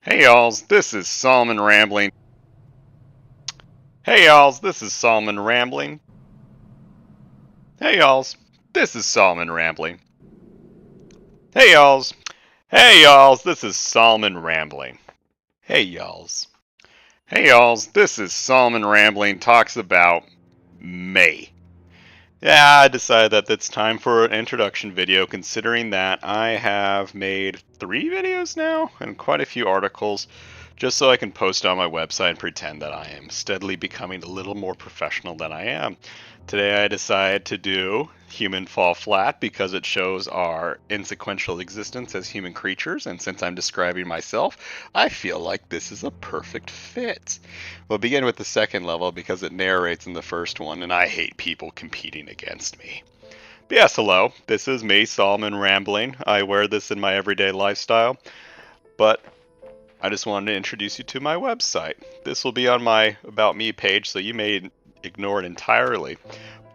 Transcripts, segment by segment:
Hey y'alls, this is Solomon Rambling. Hey y'alls, this is Solomon Rambling. Hey y'alls, this is Solomon Rambling. Hey y'alls, this is Solomon Rambling. Hey y'alls. Hey y'alls, this is Solomon Rambling talks about May. Yeah, I decided that it's time for an introduction video considering that I have made 3 videos now and quite a few articles just so I can post on my website and pretend that I am steadily becoming a little more professional than I am. Today I decided to do Human Fall Flat because it shows our insequential existence as human creatures, and since I'm describing myself, I feel like this is a perfect fit. We'll begin with the second level because it narrates in the first one, and I hate people competing against me. But yes, hello, this is me, Solomon Rambling. I wear this in my everyday lifestyle, but I just wanted to introduce you to my website. This will be on my About Me page, so you may ignore it entirely.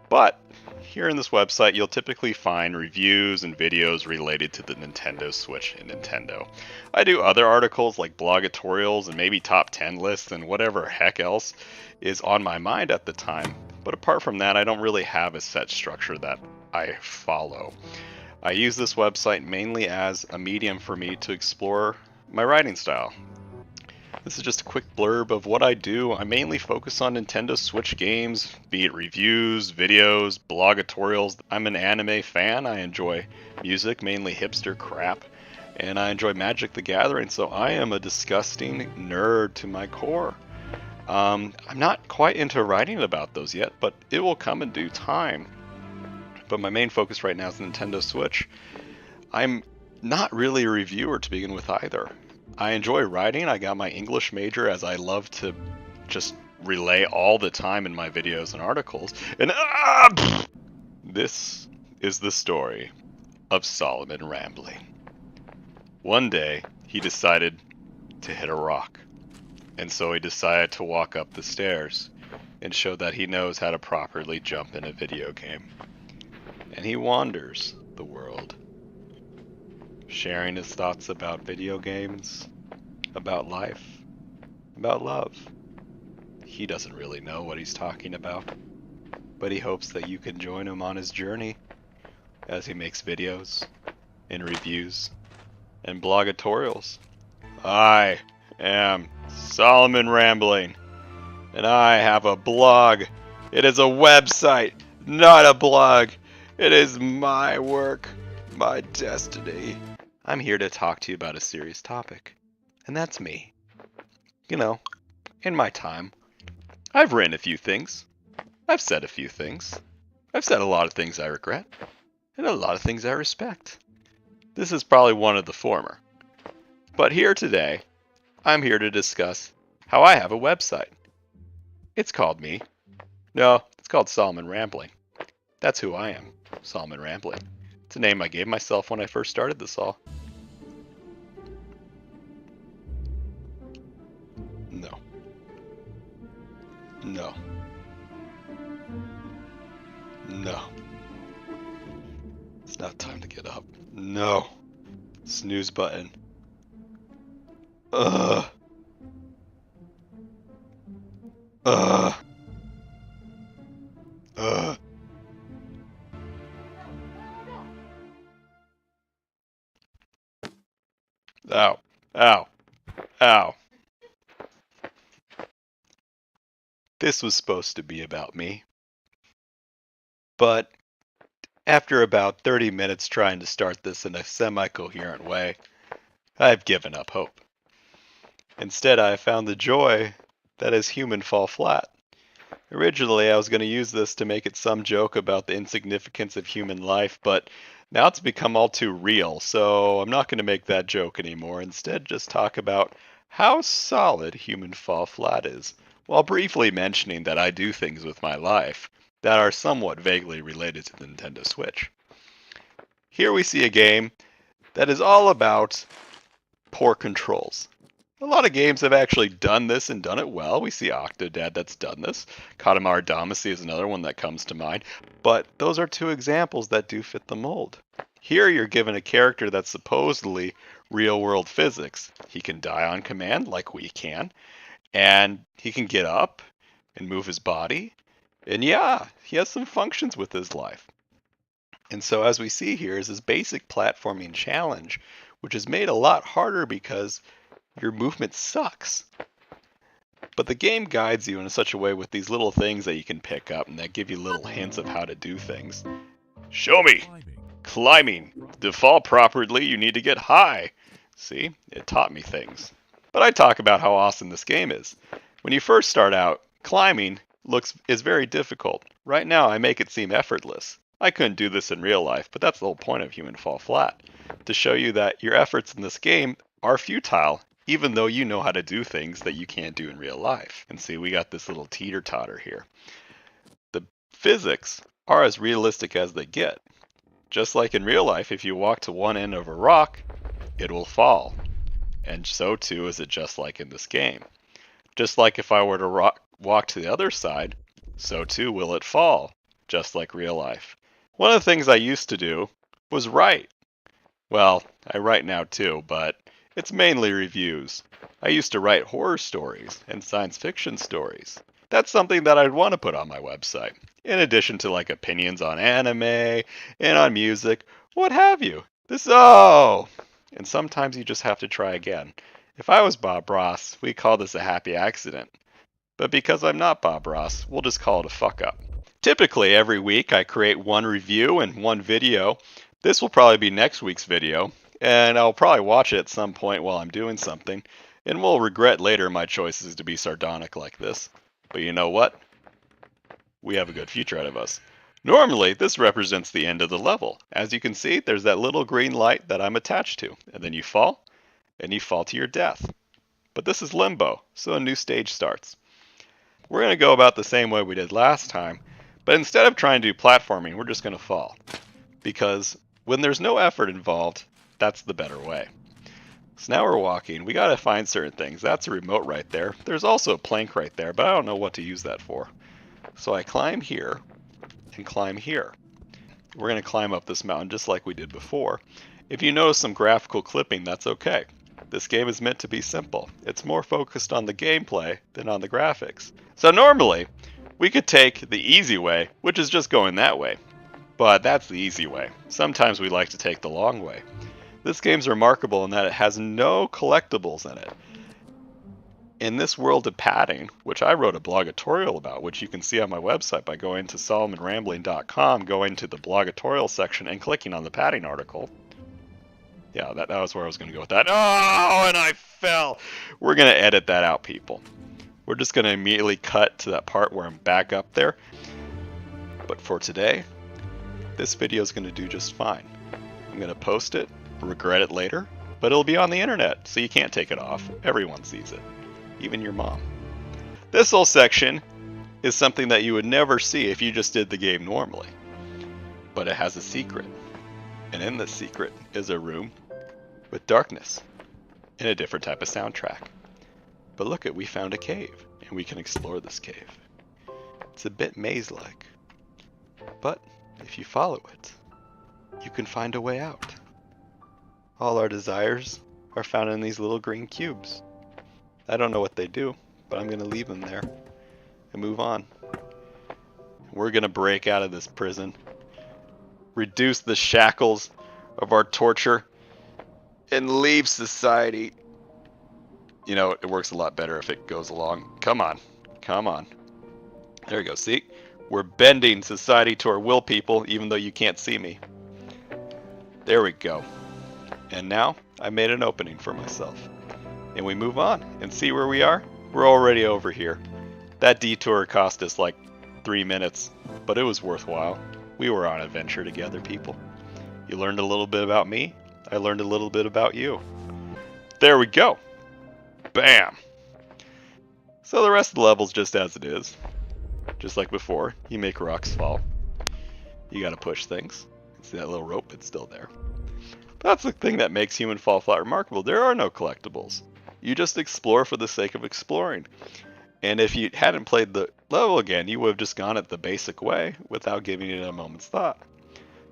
But here in this website, you'll typically find reviews and videos related to the Nintendo Switch and Nintendo. I do other articles like blogatorials and maybe top 10 lists and whatever heck else is on my mind at the time. But apart from that, I don't really have a set structure that I follow. I use this website mainly as a medium for me to explore my writing style. This is just a quick blurb of what I do. I mainly focus on Nintendo Switch games, be it reviews, videos, blogatorials. I'm an anime fan. I enjoy music, mainly hipster crap, and I enjoy Magic the Gathering, so I am a disgusting nerd to my core. I'm not quite into writing about those yet, but it will come in due time. But my main focus right now is Nintendo Switch. I'm not really a reviewer to begin with either. I enjoy writing. I got my English major as I love to just relay all the time in my videos and articles. And this is the story of Solomon Rambling. One day, he decided to hit a rock. And so he decided to walk up the stairs and show that he knows how to properly jump in a video game. And he wanders the world, sharing his thoughts about video games, about life, about love. He doesn't really know what he's talking about, but he hopes that you can join him on his journey as he makes videos and reviews and blogatorials. I am Solomon Rambling, and I have a blog. It is a website, not a blog. It is my work, my destiny. I'm here to talk to you about a serious topic, and that's me. You know, in my time, I've written a few things. I've said a few things. I've said a lot of things I regret, and a lot of things I respect. This is probably one of the former. But here today, I'm here to discuss how I have a website. It's called me. No, it's called Solomon Rambling. That's who I am, Solomon Rambling. It's a name I gave myself when I first started this all. No. No. No. It's not time to get up. No. Snooze button. Ugh. Ugh. Ugh. Ow. Ow. Ow. This was supposed to be about me. But after about 30 minutes trying to start this in a semi-coherent way, I've given up hope. Instead, I found the joy that is Human Fall Flat. Originally, I was going to use this to make it some joke about the insignificance of human life, but now it's become all too real, so I'm not going to make that joke anymore. Instead, just talk about how solid Human Fall Flat is, while briefly mentioning that I do things with my life that are somewhat vaguely related to the Nintendo Switch. Here we see a game that is all about poor controls. A lot of games have actually done this and done it well. We see Octodad that's done this. Katamari Damacy is another one that comes to mind. But those are two examples that do fit the mold. Here you're given a character that's supposedly real-world physics. He can die on command like we can, and he can get up and move his body. And yeah, he has some functions with his life. And so as we see here is this basic platforming challenge, which is made a lot harder because your movement sucks. But the game guides you in such a way with these little things that you can pick up and that give you little hints of how to do things. Show me! Climbing. To fall properly, you need to get high. See, it taught me things. But I talk about how awesome this game is. When you first start out, climbing is very difficult. Right now, I make it seem effortless. I couldn't do this in real life, but that's the whole point of Human Fall Flat. To show you that your efforts in this game are futile, even though you know how to do things that you can't do in real life. And see, we got this little teeter-totter here. The physics are as realistic as they get. Just like in real life, if you walk to one end of a rock, it will fall. And so too is it just like in this game. Just like if I were to walk to the other side, so too will it fall, just like real life. One of the things I used to do was write. Well, I write now too, but it's mainly reviews. I used to write horror stories and science fiction stories. That's something that I'd want to put on my website, in addition to like opinions on anime and on music, what have you. And sometimes you just have to try again. If I was Bob Ross, we'd call this a happy accident. But because I'm not Bob Ross, we'll just call it a fuck up. Typically, every week I create one review and one video. This will probably be next week's video, and I'll probably watch it at some point while I'm doing something, and will regret later my choices to be sardonic like this. But you know what? We have a good future ahead of us. Normally, this represents the end of the level. As you can see, there's that little green light that I'm attached to, and then you fall, and you fall to your death. But this is limbo, so a new stage starts. We're going to go about the same way we did last time, but instead of trying to do platforming, we're just going to fall. Because when there's no effort involved, that's the better way. So now we're walking. We got to find certain things. That's a remote right there. There's also a plank right there, but I don't know what to use that for. So I climb here and climb here. We're going to climb up this mountain just like we did before. If you notice some graphical clipping, that's okay. This game is meant to be simple. It's more focused on the gameplay than on the graphics. So normally, we could take the easy way, which is just going that way. But that's the easy way. Sometimes we like to take the long way. This game's remarkable in that it has no collectibles in it. In this world of padding, which I wrote a blogatorial about, which you can see on my website by going to solomonrambling.com, going to the blogatorial section and clicking on the padding article. Yeah, that was where I was going to go with that. Oh, and I fell! We're going to edit that out, people. We're just going to immediately cut to that part where I'm back up there. But for today, this video is going to do just fine. I'm going to post it, regret it later, but it'll be on the internet, so you can't take it off. Everyone sees it, even your mom. This whole section is something that you would never see if you just did the game normally. But it has a secret. And in this secret is a room with darkness and a different type of soundtrack. But look we found a cave, and we can explore this cave. It's a bit maze-like, but if you follow it, you can find a way out. All our desires are found in these little green cubes. I don't know what they do, but I'm going to leave them there and move on. We're going to break out of this prison, reduce the shackles of our torture, and leave society. You know, it works a lot better if it goes along. Come on. Come on. There we go. See? We're bending society to our will, people, even though you can't see me. There we go. And now, I made an opening for myself. And we move on and see where we are. We're already over here. That detour cost us like 3 minutes, but it was worthwhile. We were on an adventure together, people. You learned a little bit about me. I learned a little bit about you. There we go. Bam! So the rest of the level's just as it is. Just like before, you make rocks fall. You gotta push things. See that little rope? It's still there. But that's the thing that makes Human Fall Flat remarkable. There are no collectibles. You just explore for the sake of exploring. And if you hadn't played the level again, you would have just gone it the basic way without giving it a moment's thought.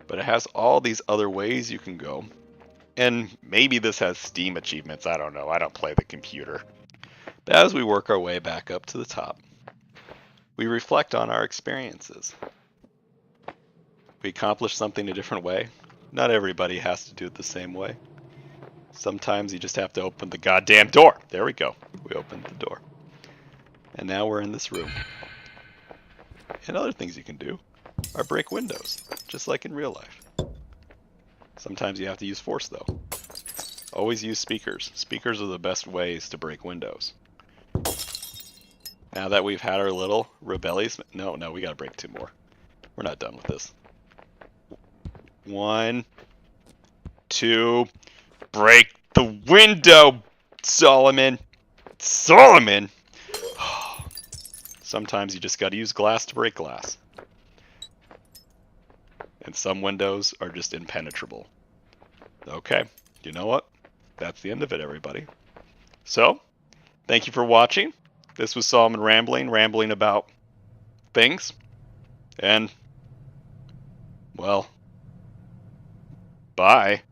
But it has all these other ways you can go. And maybe this has Steam achievements, I don't know, I don't play the computer. But as we work our way back up to the top, we reflect on our experiences. We accomplish something a different way. Not everybody has to do it the same way. Sometimes you just have to open the goddamn door. There we go. We opened the door. And now we're in this room. And other things you can do are break windows, just like in real life. Sometimes you have to use force, though. Always use speakers. Speakers are the best ways to break windows. Now that we've had our little rebellious... No, we gotta break 2 more. We're not done with this. 1, 2... Break the window, Solomon! Solomon! Sometimes you just gotta use glass to break glass. And some windows are just impenetrable. Okay, you know what? That's the end of it, everybody. So, thank you for watching. This was Solomon rambling about things. And, well, bye.